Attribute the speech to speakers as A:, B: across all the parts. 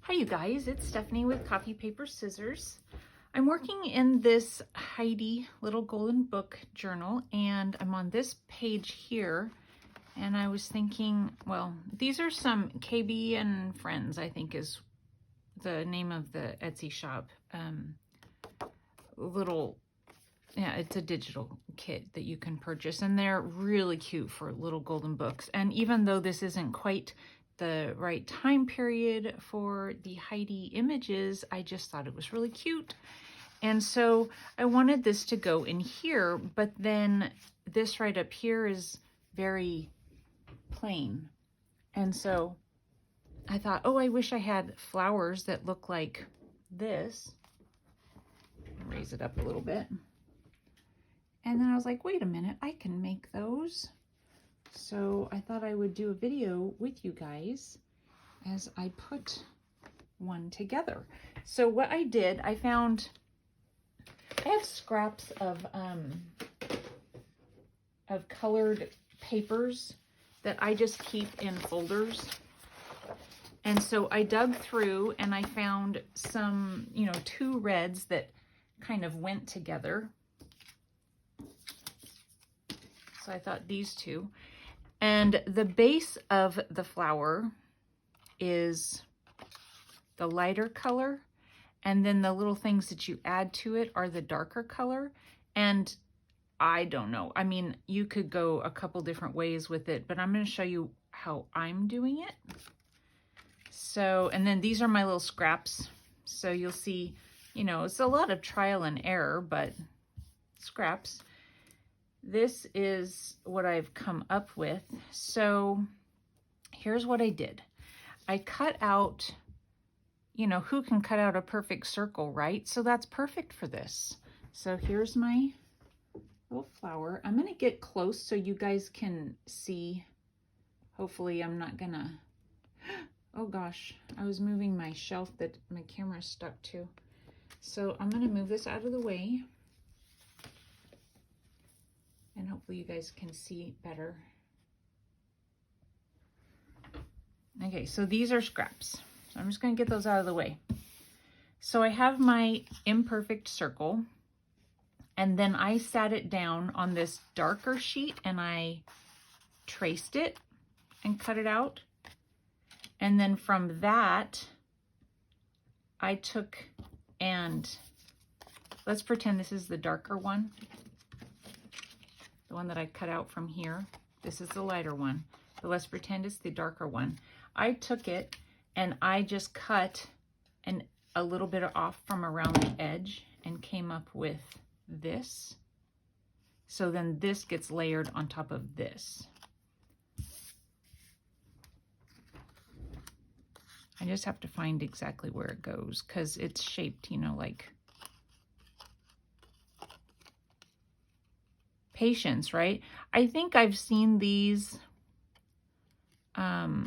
A: Hi you guys, it's Stephanie with Coffee Paper Scissors. I'm working in this Heidi little golden book journal and I'm on this page here and I was thinking, well, these are some KB and Friends, I think is the name of the Etsy shop. It's a digital kit that you can purchase and they're really cute for little golden books. And even though this isn't quite the right time period for the Heidi images, I just thought it was really cute. And so I wanted this to go in here, but then this right up here is very plain. And so I thought, oh, I wish I had flowers that look like this. Raise it up a little bit. And then I was like, wait a minute, I can make those. So I thought I would do a video with you guys as I put one together. So what I did, I have scraps of colored papers that I just keep in folders. And so I dug through and I found some, two reds that kind of went together. So I thought these two. And the base of the flower is the lighter color. And then the little things that you add to it are the darker color. And I don't know. I mean, you could go a couple different ways with it, but I'm going to show you how I'm doing it. So, and then these are my little scraps. So you'll see, it's a lot of trial and error, but scraps. This is what I've come up with. So here's what I did. I cut out, who can cut out a perfect circle, right? So that's perfect for this. So here's my little flower. I'm going to get close so you guys can see. Hopefully I'm not gonna, oh gosh, I was moving my shelf that my camera is stuck to. So I'm going to move this out of the way. And hopefully you guys can see better. Okay, so these are scraps. So I'm just going to get those out of the way. So I have my imperfect circle. And then I sat it down on this darker sheet and I traced it and cut it out. And then from that, I took and let's pretend this is the darker one. The one that I cut out from here. This is the lighter one, but let's pretend it's the darker one. I took it and I just cut a little bit off from around the edge and came up with this. So then this gets layered on top of this. I just have to find exactly where it goes because it's shaped, like patience, right? I think I've seen these as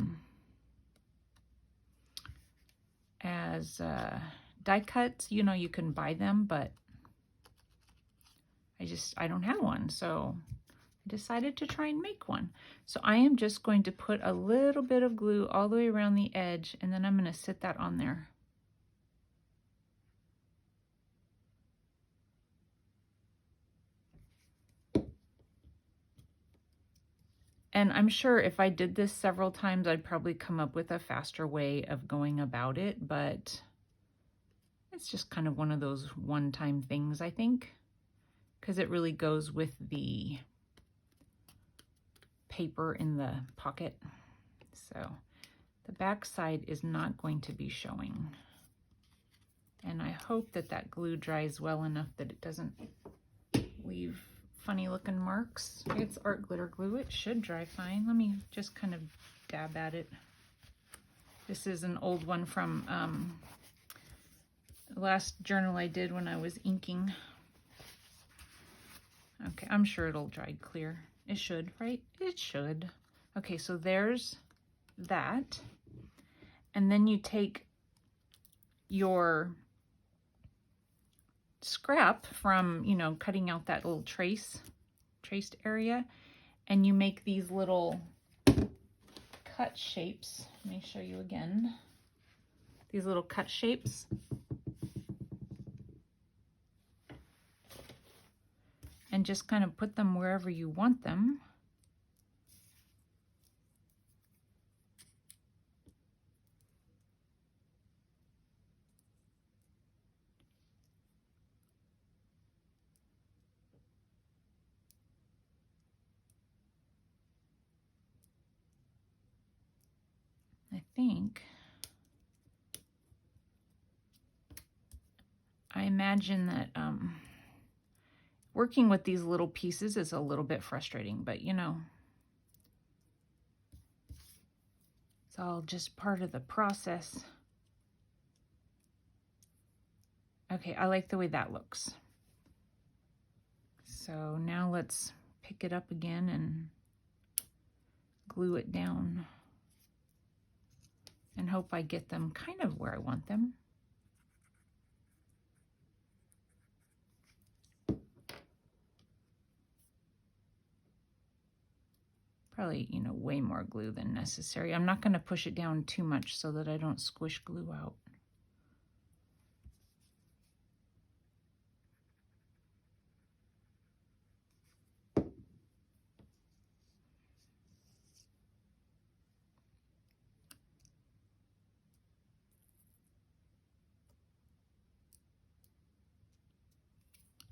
A: die cuts. You can buy them, but I don't have one, so I decided to try and make one. So I am just going to put a little bit of glue all the way around the edge, and then I'm going to sit that on there. And I'm sure if I did this several times, I'd probably come up with a faster way of going about it, but it's just kind of one of those one-time things, I think, because it really goes with the paper in the pocket. So the back side is not going to be showing. And I hope that that glue dries well enough that it doesn't leave funny looking marks. It's art glitter glue. It should dry fine. Let me just kind of dab at it. This is an old one from the last journal I did when I was inking. Okay, I'm sure it'll dry clear. It should, right? It should. Okay, so there's that. And then you take your scrap from, cutting out that little traced area, and you make these little cut shapes. Let me show you again. these little cut shapes. And just kind of put them wherever you want them. I imagine that working with these little pieces is a little bit frustrating, but you know, it's all just part of the process. Okay, I like the way that looks. So now let's pick it up again and glue it down and hope I get them kind of where I want them. Probably, you know, way more glue than necessary. I'm not going to push it down too much so that I don't squish glue out.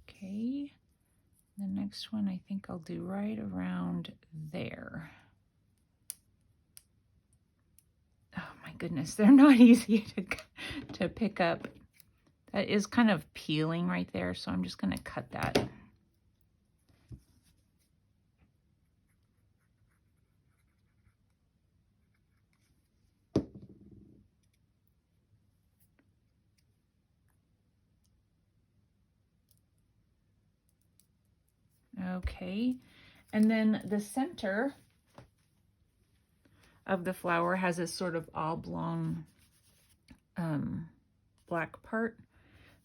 A: Okay, the next one I think I'll do right around there. Oh my goodness, they're not easy to pick up. That is kind of peeling right there, so I'm just going to cut that. Okay, and then the center of the flower has this sort of oblong black part.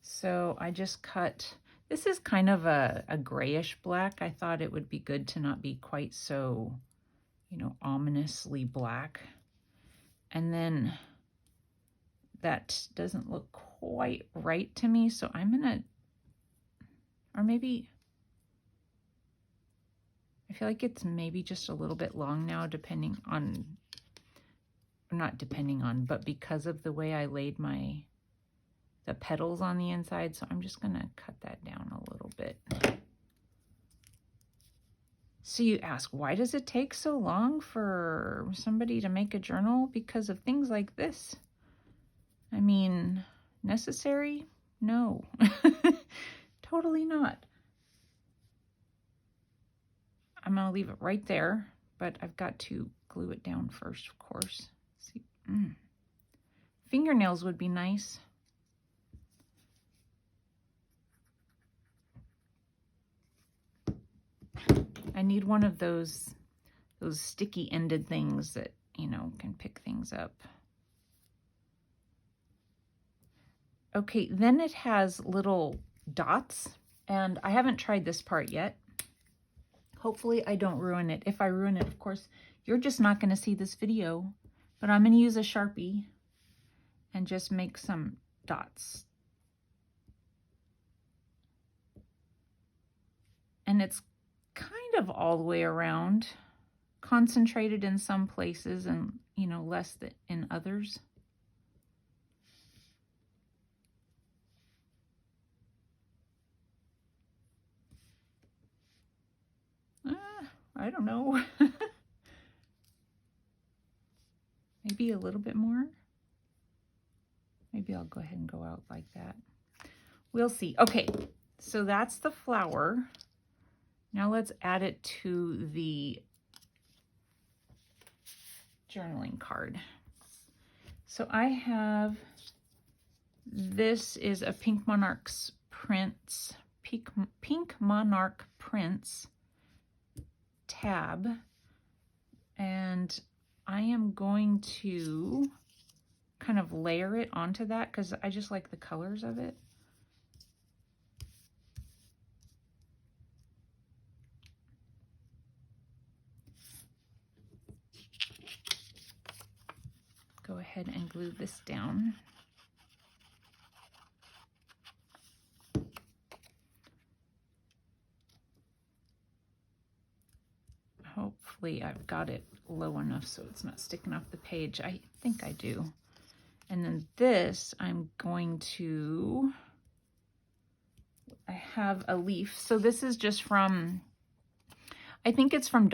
A: So I just cut, this is kind of a grayish black. I thought it would be good to not be quite so, you know, ominously black. And then that doesn't look quite right to me, so I'm gonna, or maybe, I feel like it's maybe just a little bit long now, depending on, not depending on, but because of the way I laid the petals on the inside. So I'm just gonna cut that down a little bit. So you ask, why does it take so long for somebody to make a journal? Because of things like this. I mean, necessary? No, totally not. I'm gonna leave it right there, but I've got to glue it down first, of course. See, fingernails would be nice. I need one of those sticky ended things that, you know, can pick things up. Okay, then it has little dots, and I haven't tried this part yet. Hopefully I don't ruin it. If I ruin it, of course, you're just not going to see this video, but I'm going to use a Sharpie and just make some dots. And it's kind of all the way around, concentrated in some places and, you know, less than in others. I don't know. Maybe a little bit more. Maybe I'll go ahead and go out like that. We'll see. Okay, so that's the flower. Now let's add it to the journaling card. So I have, this is a Pink Monarch Prints tab, and I am going to kind of layer it onto that because I just like the colors of it. Go ahead and glue this down. hopefully I've got it low enough so it's not sticking off the page. I think I do. And then this, I'm going to, I have a leaf. So this is just from, I think it's from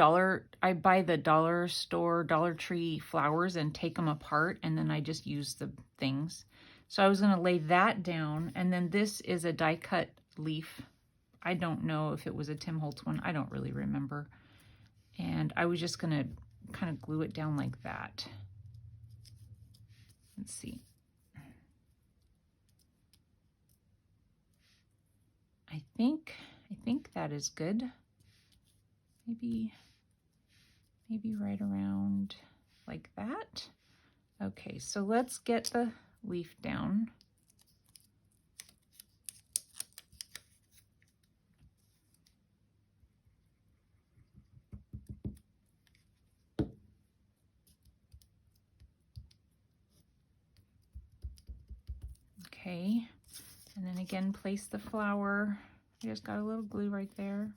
A: I buy the dollar store, Dollar Tree flowers and take them apart, and then I just use the things. So I was gonna lay that down, and then this is a die cut leaf. I don't know if it was a Tim Holtz one. I don't really remember. And I was just gonna kind of glue it down like that. Let's see. I think that is good. Maybe right around like that. Okay, so let's get the leaf down. Okay, and then again, place the flower. I just got a little glue right there.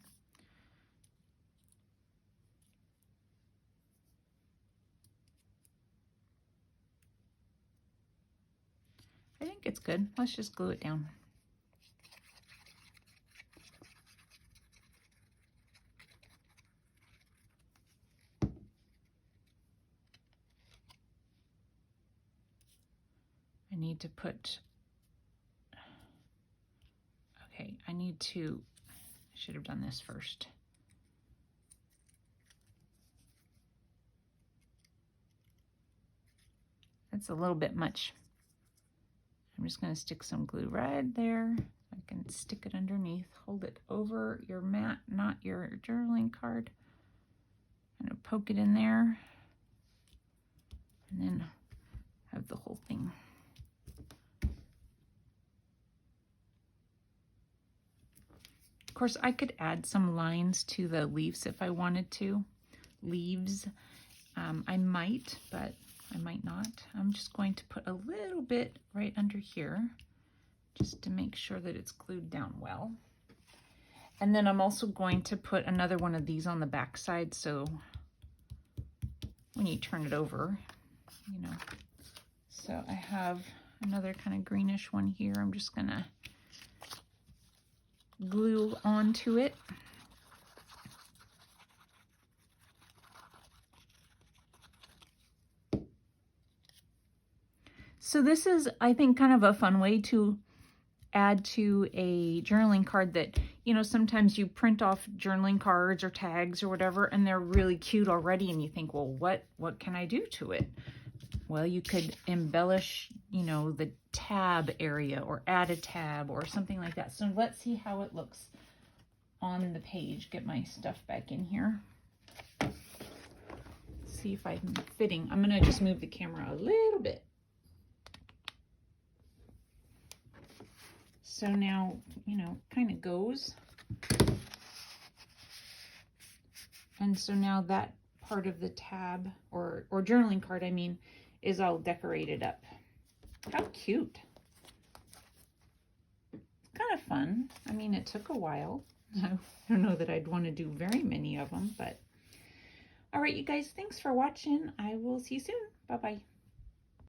A: I think it's good. Let's just glue it down. I need to put, okay, I should have done this first. That's a little bit much. I'm just going to stick some glue right there. I can stick it underneath. Hold it over your mat, not your journaling card. I'm going to poke it in there. And then have the whole thing. Of course, I could add some lines to the leaves if I wanted to. Leaves. I might, but I might not. I'm just going to put a little bit right under here just to make sure that it's glued down well. And then I'm also going to put another one of these on the back side, so when you turn it over, you know. So I have another kind of greenish one here. I'm just gonna glue onto it. So this is, I think, kind of a fun way to add to a journaling card that, you know, sometimes you print off journaling cards or tags or whatever, and they're really cute already, and you think, well, what can I do to it? Well, you could embellish, you know, the tab area or add a tab or something like that. So let's see how it looks on the page. Get my stuff back in here. See if I'm fitting. I'm going to just move the camera a little bit. So now, you know, kind of goes. And so now that part of the tab or journaling card, I mean, is all decorated up. How cute. It's kind of fun. I mean, it took a while. I don't know that I'd want to do very many of them, but all right, you guys, thanks for watching. I will see you soon. Bye-bye.